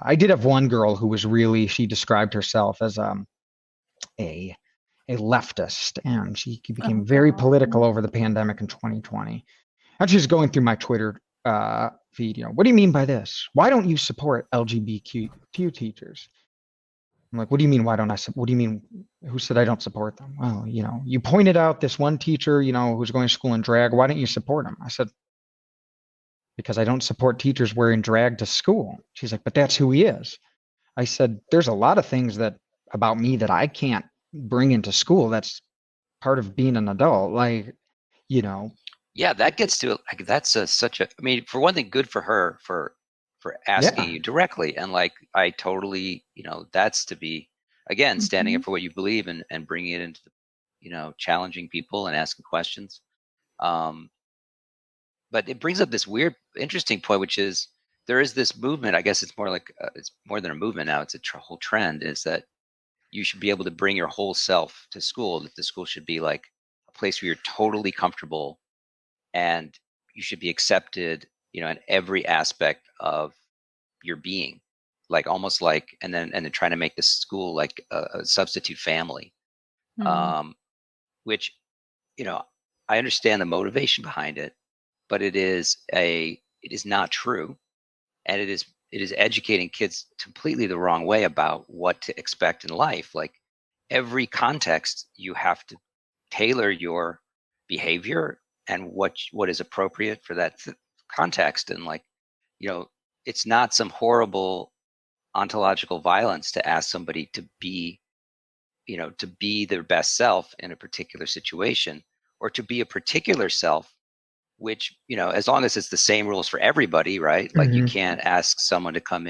I did have one girl who was really, she described herself as a a leftist, and she Oh became very God. political over the pandemic in 2020. And she's going through my Twitter feed. What do you mean by this? Why don't you support LGBTQ teachers? I'm like, what do you mean? Why don't I? What do you mean? Who said I don't support them? Well, you pointed out this one teacher, who's going to school in drag. Why don't you support him? I said, because I don't support teachers wearing drag to school. She's like, but that's who he is. I said, there's a lot of things that about me that I can't bring into school. That's part of being an adult. Like, you know, Yeah, that gets to like that's such a. I mean, for one thing, good for her for asking yeah. you directly, and like I totally, that's to be again standing Mhm. up for what you believe and bringing it into, challenging people and asking questions. Um, but it brings up this weird, interesting point, which is there is this movement. I guess it's more like it's more than a movement now. It's a whole trend. Is that you should be able to bring your whole self to school. That the school should be like a place where you're totally comfortable and you should be accepted, in every aspect of your being, like almost like, and then trying to make the school like a substitute family, Mhm. um, which, you know, I understand the motivation behind it, but it is not true, and it is educating kids completely the wrong way about what to expect in life. Like every context, you have to tailor your behavior and what is appropriate for that context. And like, you know, it's not some horrible ontological violence to ask somebody to be their best self in a particular situation, or to be a particular self, which, as long as it's the same rules for everybody, right? Like you Hmm. can't ask someone to come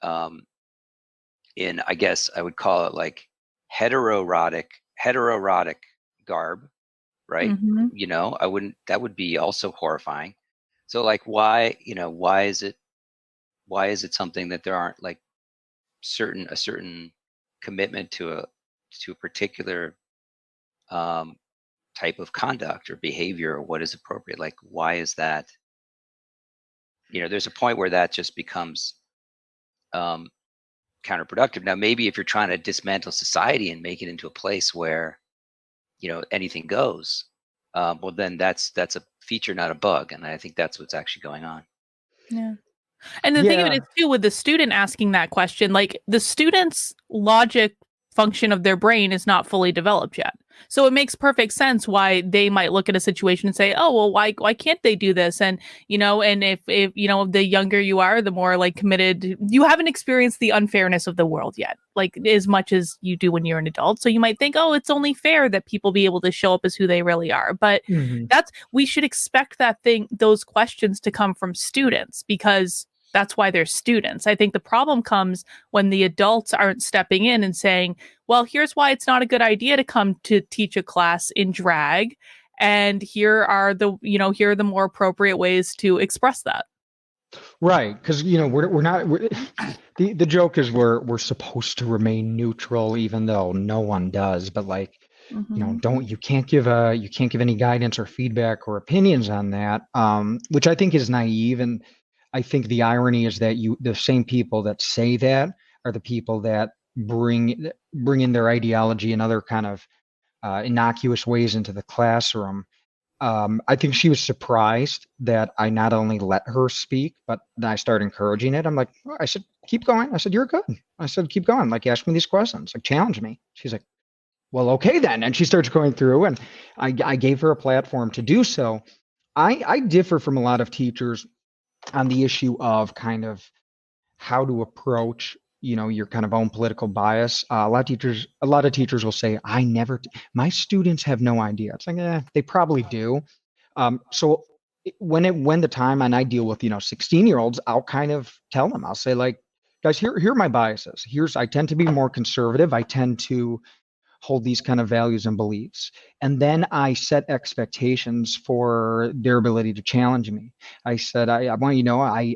um, in, I guess I would call it like heteroerotic garb, right? Mhm. I wouldn't, that would be also horrifying. So like, why is it something that there aren't like a certain commitment to a particular um, type of conduct or behavior, or what is appropriate? Like, why is that? There's a point where that just becomes um, counterproductive. Now, maybe if you're trying to dismantle society and make it into a place where anything goes, well, then that's a feature, not a bug, and I think that's what's actually going on. Yeah. And the thing of it is Yeah. too, with the student asking that question, like the student's logic function of their brain is not fully developed yet. So it makes perfect sense why they might look at a situation and say, "Oh, well, why can't they do this?" And and if the younger you are, the more like committed you haven't experienced the unfairness of the world yet, like as much as you do when you're an adult. So you might think, "Oh, it's only fair that people be able to show up as who they really are." But Hmm. we should expect those questions to come from students because that's why they're students. I think the problem comes when the adults aren't stepping in and saying, well, here's why it's not a good idea to come to teach a class in drag. And here are the more appropriate ways to express that. Right, because we're not the joke is we're supposed to remain neutral even though no one does, but like Mm-hmm. don't you can't give any guidance or feedback or opinions on that, which I think is naive. And I think the irony is that the same people that say that are the people that bring in their ideology and other kind of innocuous ways into the classroom. I think she was surprised that I not only let her speak, but then I started encouraging it. I'm like, "Oh," I said, keep going. I said, you're good. I said, keep going. Like, ask me these questions, like, challenge me. She's like, well, okay then. And she starts going through, and I gave her a platform to do so. I differ from a lot of teachers on the issue of kind of how to approach your kind of own political bias. A lot of teachers will say, my students have no idea. It's like, they probably do. So when the time, and I deal with 16-year-olds, I'll kind of tell them, I'll say, like, guys, here are my biases. I tend to be more conservative. I tend to hold these kind of values and beliefs. And then I set expectations for their ability to challenge me. I said, I want you to know I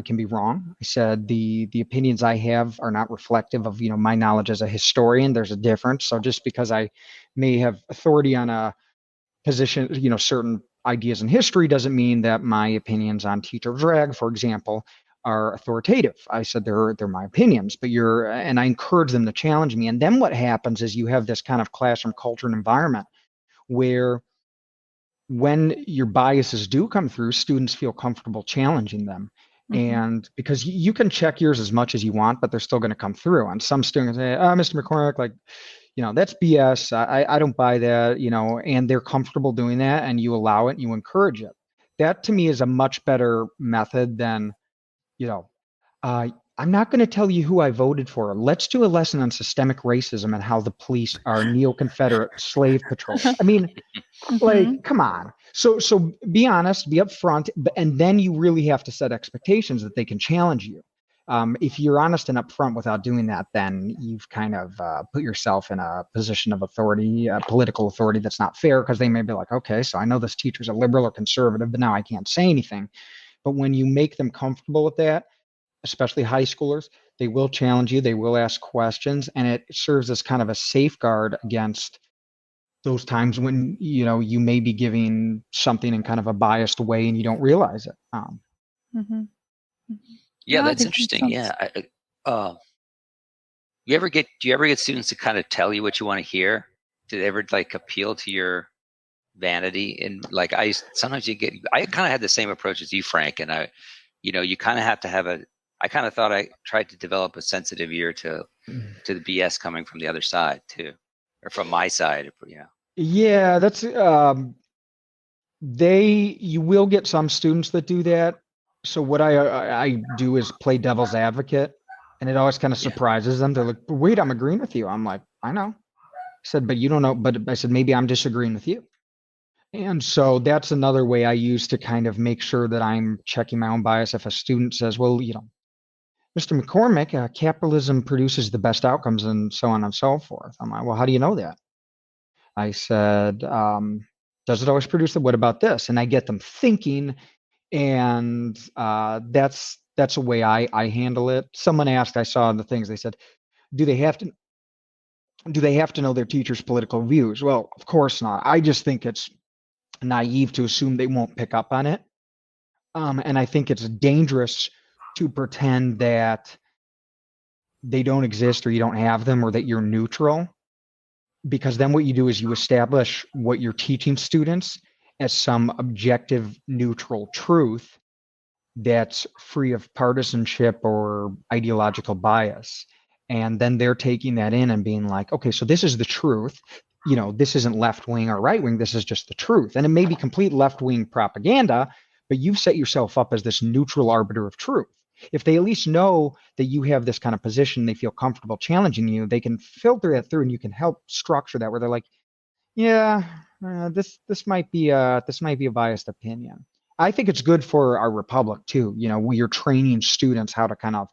can be wrong. I said the opinions I have are not reflective of my knowledge as a historian. There's a difference. So just because I may have authority on a position, certain ideas in history doesn't mean that my opinions on teacher drag, for example, are authoritative. I said they're my opinions, but and I encourage them to challenge me. And then what happens is you have this kind of classroom culture and environment where when your biases do come through, students feel comfortable challenging them. And because you can check yours as much as you want, but they're still going to come through. And some students say, "Oh, Mr. McCormick, like, that's BS. I don't buy that," and they're comfortable doing that, and you allow it and you encourage it. That to me is a much better method than, I'm not going to tell you who I voted for. Let's do a lesson on systemic racism and how the police are neo-Confederate slave patrol. I mean, like, come on. So be honest, be upfront, and then you really have to set expectations that they can challenge you. If you're honest and upfront without doing that, then you've kind of put yourself in a position of authority, political authority that's not fair, because they may be like, okay, so I know this teacher's a liberal or conservative, but now I can't say anything. But when you make them comfortable with that, especially high schoolers, they will challenge you, they will ask questions, and it serves as kind of a safeguard against those times when you may be giving something in kind of a biased way and you don't realize it. Yeah, that's interesting. Yeah. Do you ever get students to kind of tell you what you want to hear? Did they ever like appeal to your vanity? And like I kind of had the same approach as you, Frank. And you kind of have to have I kind of thought I tried to develop a sensitive ear to the BS coming from the other side too, or from my side. Yeah, that's you will get some students that do that. So what I do is play devil's advocate, and it always kind of surprises them. They're like, "Wait, I'm agreeing with you." I'm like, "I know." I said, "But you don't know." But I said, "Maybe I'm disagreeing with you." And so that's another way I use to kind of make sure that I'm checking my own bias. If a student says, "Well, Mr. McCormick, capitalism produces the best outcomes," and so on and so forth, I'm like, "Well, how do you know that?" I said, "Does it always produce what about this?" And I get them thinking, and that's a way I handle it. Someone asked, I saw in the things, they said, do they have to know their teacher's political views? Well, of course not. I just think it's naive to assume they won't pick up on it. And I think it's dangerous to pretend that they don't exist or you don't have them or that you're neutral, because then what you do is you establish what you're teaching students as some objective, neutral truth that's free of partisanship or ideological bias. And then they're taking that in and being like, okay, so this is the truth. This isn't left wing or right wing. This is just the truth. And it may be complete left wing propaganda, but you've set yourself up as this neutral arbiter of truth. If they at least know that you have this kind of position, they feel comfortable challenging you, they can filter that through, and you can help structure that where they're like, yeah, this might be a biased opinion. I think it's good for our republic too. We are training students how to kind of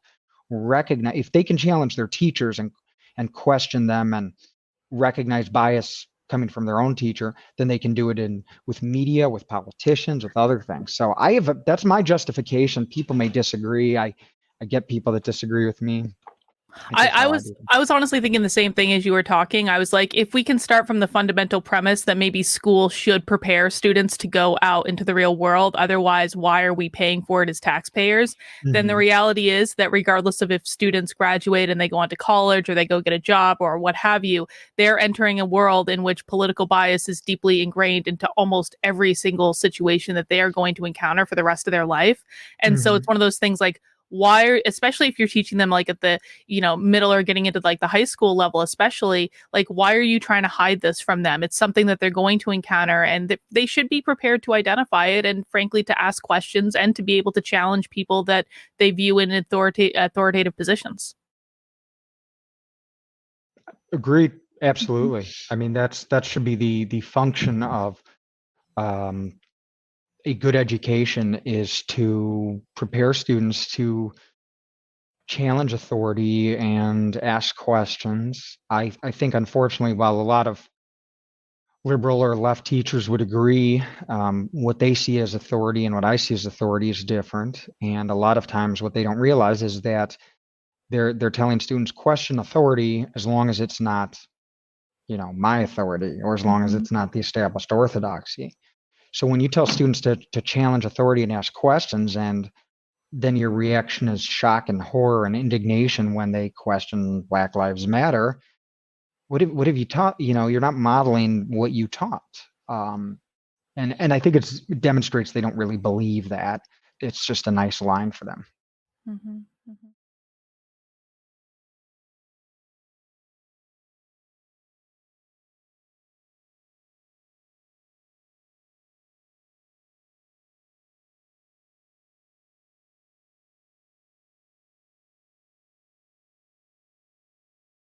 recognize, if they can challenge their teachers and question them and recognize bias coming from their own teacher, then they can do it with media, with politicians, with other things. So that's my justification. People may disagree. I get people that disagree with me. I was honestly thinking the same thing as you were talking. I was like, if we can start from the fundamental premise that maybe school should prepare students to go out into the real world, otherwise, why are we paying for it as taxpayers? Then the reality is that regardless of if students graduate and they go on to college or they go get a job or what have you, they're entering a world in which political bias is deeply ingrained into almost every single situation that they are going to encounter for the rest of their life. And so it's one of those things like, why, especially if you're teaching them like at the middle or getting into like the high school level, especially, like, why are you trying to hide this from them? It's something that they're going to encounter, and they should be prepared to identify it, and frankly to ask questions and to be able to challenge people that they view in authoritative positions. Agreed. Absolutely. I mean, that should be the function of a good education, is to prepare students to challenge authority and ask questions. I think, unfortunately, while a lot of liberal or left teachers would agree, what they see as authority and what I see as authority is different. And a lot of times what they don't realize is that they're telling students, question authority as long as it's not, my authority, or as long as it's not the established orthodoxy. So when you tell students to challenge authority and ask questions, and then your reaction is shock and horror and indignation when they question Black Lives Matter. What have you taught? You're not modeling what you taught. And I think it demonstrates they don't really believe that. It's just a nice line for them. Mm-hmm. Mm-hmm.